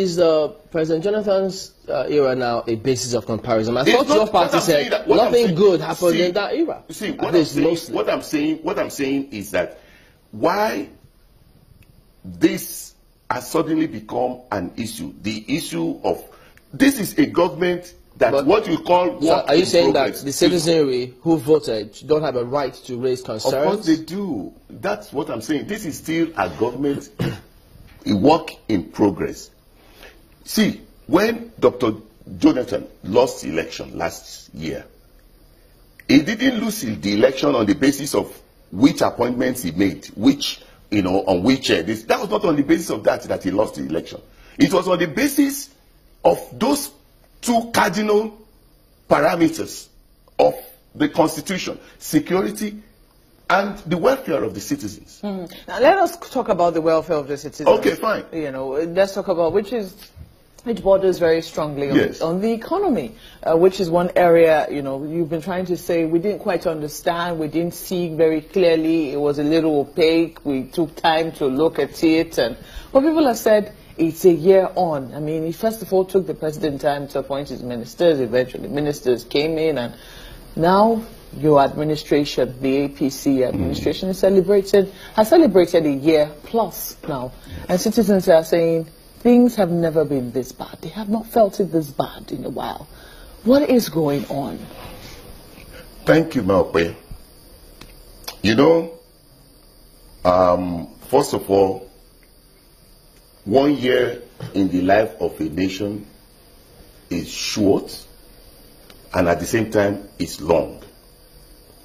Is President Jonathan's era now a basis of comparison? I thought your party said nothing good happened in that era. You see, what I'm saying is that why this has suddenly become an issue. The issue of this is a government that what you call. So are you saying that the citizenry who voted don't have a right to raise concerns? Of course they do. That's what I'm saying. This is still a government, a work in progress. See, when Dr. Jonathan lost the election last year, he didn't lose the election on the basis of which appointments he made, which, on which that was not on the basis of that he lost the election. It was on the basis of those two cardinal parameters of the Constitution: security and the welfare of the citizens. Now let us talk about the welfare of the citizens. Okay, fine. Let's talk about which borders very strongly on the economy, which is one area, you've been trying to say we didn't quite understand, we didn't see very clearly, it was a little opaque, we took time to look at it, and what people have said, it's a year on. I mean, he first of all took the president time to appoint his ministers, eventually ministers came in, and now your administration, the APC administration, has celebrated a year plus now, and citizens are saying, things have never been this bad. They have not felt it this bad in a while. What is going on? Thank you, Malpe. First of all, 1 year in the life of a nation is short, and at the same time, it's long.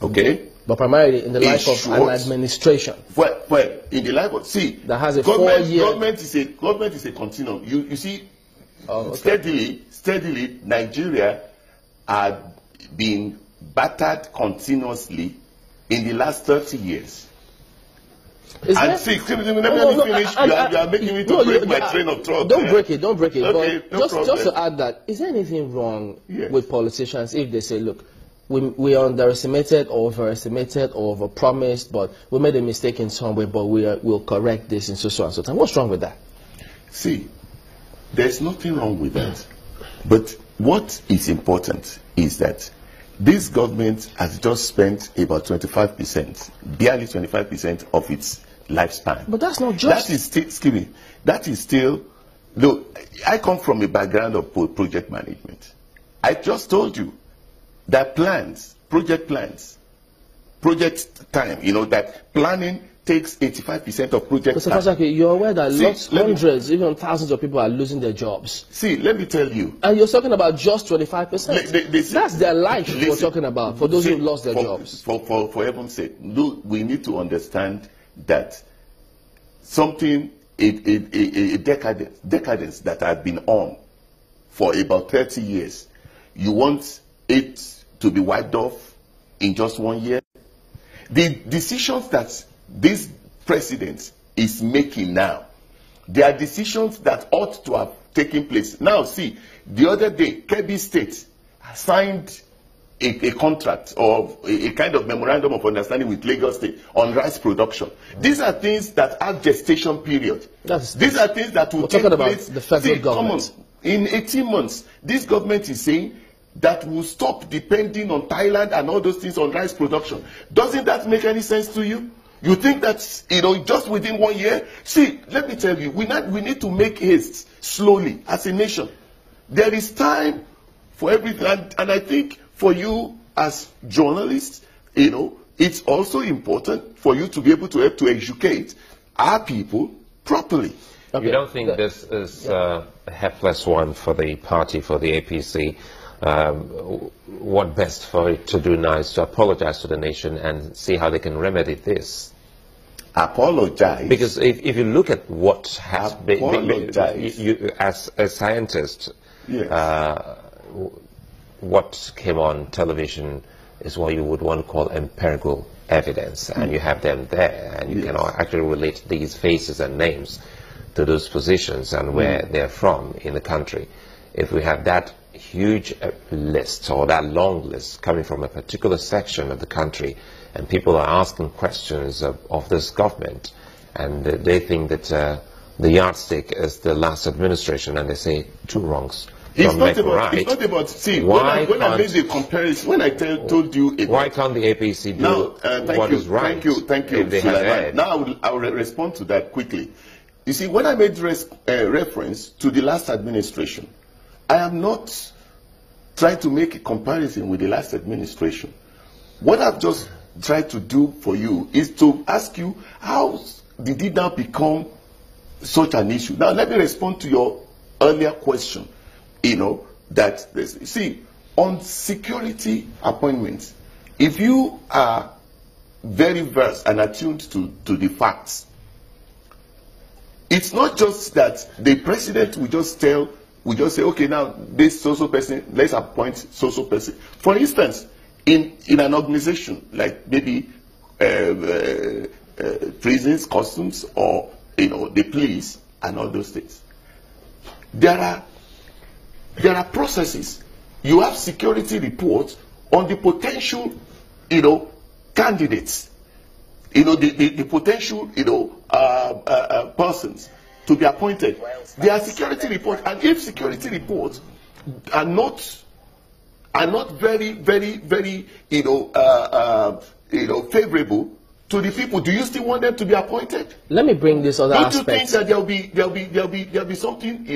Okay? But primarily in the life of an administration. Well, in the life of, that has a government is a continuum. You see, steadily, Nigeria had been battered continuously in the last 30 years. Let me finish. You are making me to break my train of thought. Don't break it. Okay, but just to add that, is there anything wrong with politicians if they say, look, we underestimated or overestimated or overpromised, but we made a mistake in some way, but we'll correct this in so and so time? What's wrong with that? See, there's nothing wrong with that. But what is important is that this government has just spent about 25%, barely 25% of its lifespan. But that's not just. That is still, look, I come from a background of project management. I just told you that project time, that planning takes 85% of project Mr. time. Fasakin, you're aware that hundreds, even thousands of people are losing their jobs. See, let me tell you. And you're talking about just 25%. That's their life we're talking about, for those who lost their jobs. For heaven's sake, we need to understand that a decadence that had been on for about 30 years, you want it to be wiped off in just 1 year? The decisions that this president is making now, they are decisions that ought to have taken place. Now, see, the other day, Kebbi State signed a contract or a kind of memorandum of understanding with Lagos State on rice production. These are things that have gestation period. These are things that will take place. The federal government. Come on, in 18 months, this government is saying that will stop depending on Thailand and all those things on rice production. Doesn't that make any sense to you? You think that, just within 1 year? See, let me tell you, we need to make haste slowly as a nation. There is time for everything, and I think for you as journalists, it's also important for you to be able to help to educate our people properly. Okay. You don't think this is a helpless one for the party, for the APC? What best for it to do now is to apologize to the nation and see how they can remedy this. Apologize? Because if you look at what has been, as a scientist, what came on television is what you would want to call empirical evidence, and you have them there, and you can actually relate these faces and names to those positions and where they're from in the country. If we have that huge list or that long list coming from a particular section of the country, and people are asking questions of this government, and they think that the yardstick is the last administration, and they say two wrongs. It's not about, see, when I made the comparison, when I told you about... Why can't the APC do what is right? Thank you, Now I will respond to that quickly. You see, when I made reference to the last administration, I am not trying to make a comparison with the last administration. What I've just tried to do for you is to ask you, how did it now become such an issue? Now, let me respond to your earlier question. You know, that, see, on security appointments, if you are very versed and attuned to the facts, it's not just that the president will just say, okay, now this social person, let's appoint social person. For instance, in an organization like maybe prisons, customs, or the police and all those things, there are processes. You have security reports on the potential, candidates, the potential, persons to be appointed. There are security reports, and if security reports are not very, very, very, favorable to the people, do you still want them to be appointed? Let me bring this other aspect. Don't you think that there'll be something,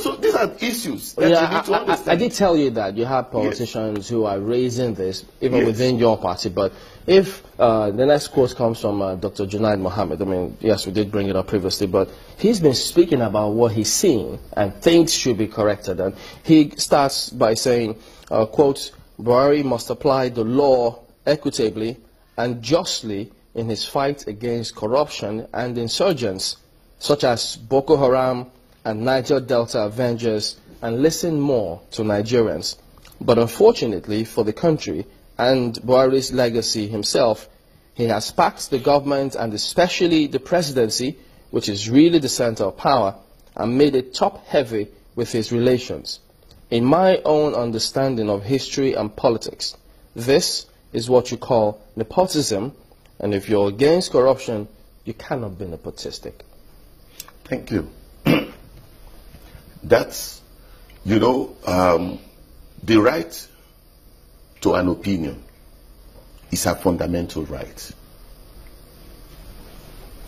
so these are issues that you need to understand. I did tell you that you have politicians who are raising this, even within your party, but if the next quote comes from Dr. Junaid Mohammed, I mean, yes, we did bring it up previously, but he's been speaking about what he's seeing and things should be corrected. And he starts by saying, quote, Buhari must apply the law equitably and justly in his fight against corruption and insurgents, such as Boko Haram and Niger Delta Avengers, and listen more to Nigerians. But unfortunately for the country and Buhari's legacy himself, he has packed the government and especially the presidency, which is really the center of power, and made it top-heavy with his relations. In my own understanding of history and politics, this is what you call nepotism, and if you're against corruption, you cannot be nepotistic. Thank you. That's, the right to an opinion is a fundamental right.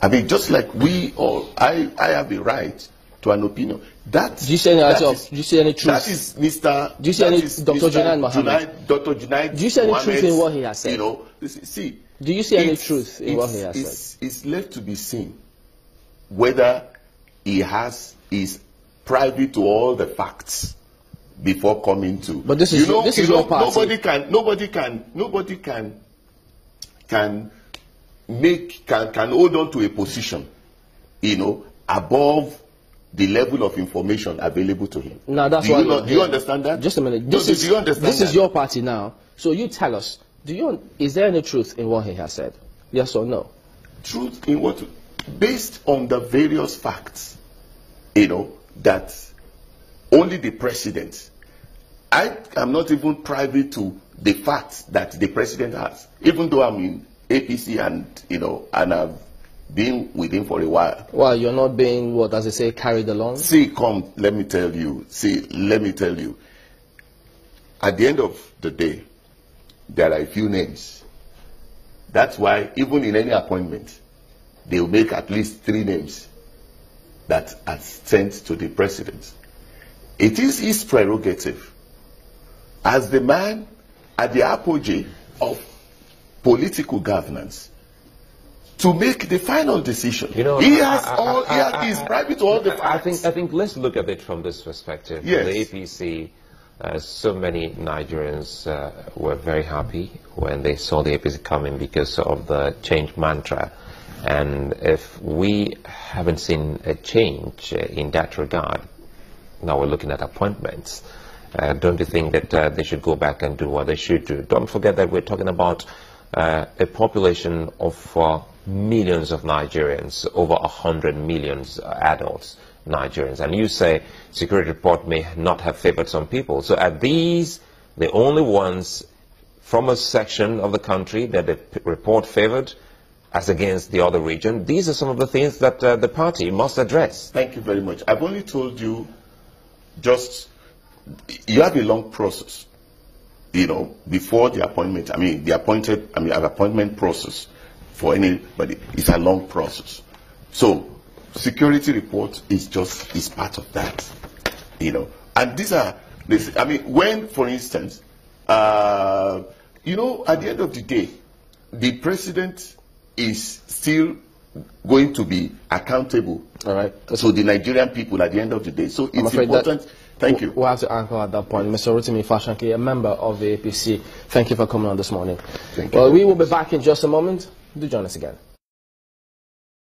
I mean, just like I have a right to an opinion. Do you see any truth? That is Mr. Do you see any Dr. Junaid Mohammed? Dr. Junaid. Do you see any truth in what he has said? See. Do you see any truth in what he has said? It's left to be seen whether he is privy to all the facts before coming to. But this is your party. Nobody can hold on to a position, above the level of information available to him. Now that's do you understand that? Just a minute. Do you understand this is your party now. So you tell us, is there any truth in what he has said? Yes or no? Truth in what? Based on the various facts, that only the president. I am not even privy to the facts that the president has, even though I'm in APC and I've been with him for a while. Well, you're not being, what does it say, carried along? Let me tell you. At the end of the day, there are a few names. That's why even in any appointment, they'll make at least 3 names that are sent to the president. It is his prerogative as the man at the apogee of political governance to make the final decision. He is privy to all the facts. I think let's look at it from this perspective. Yes. The APC, so many Nigerians were very happy when they saw the APC coming because of the change mantra. And if we haven't seen a change in that regard, now we're looking at appointments. Don't you think that they should go back and do what they should do? Don't forget that we're talking about a population of millions of Nigerians, over 100 million adults Nigerians. And you say security report may not have favored some people. So are these the only ones from a section of the country that the report favored? as against the other region. These are some of the things that the party must address. Thank you very much. I've only told you you have a long process, before the appointment. I mean, an appointment process for anybody is a long process. So, security report is part of that, And when, for instance, at the end of the day, the president is still going to be accountable, all right, so the Nigerian people at the end of the day. So it's important. Thank you. We'll have to anchor at that point. Mr. Rotimi Fasakin, a member of the APC, thank you for coming on this morning. Thank you. Well, we will be back in just a moment. Do join us again.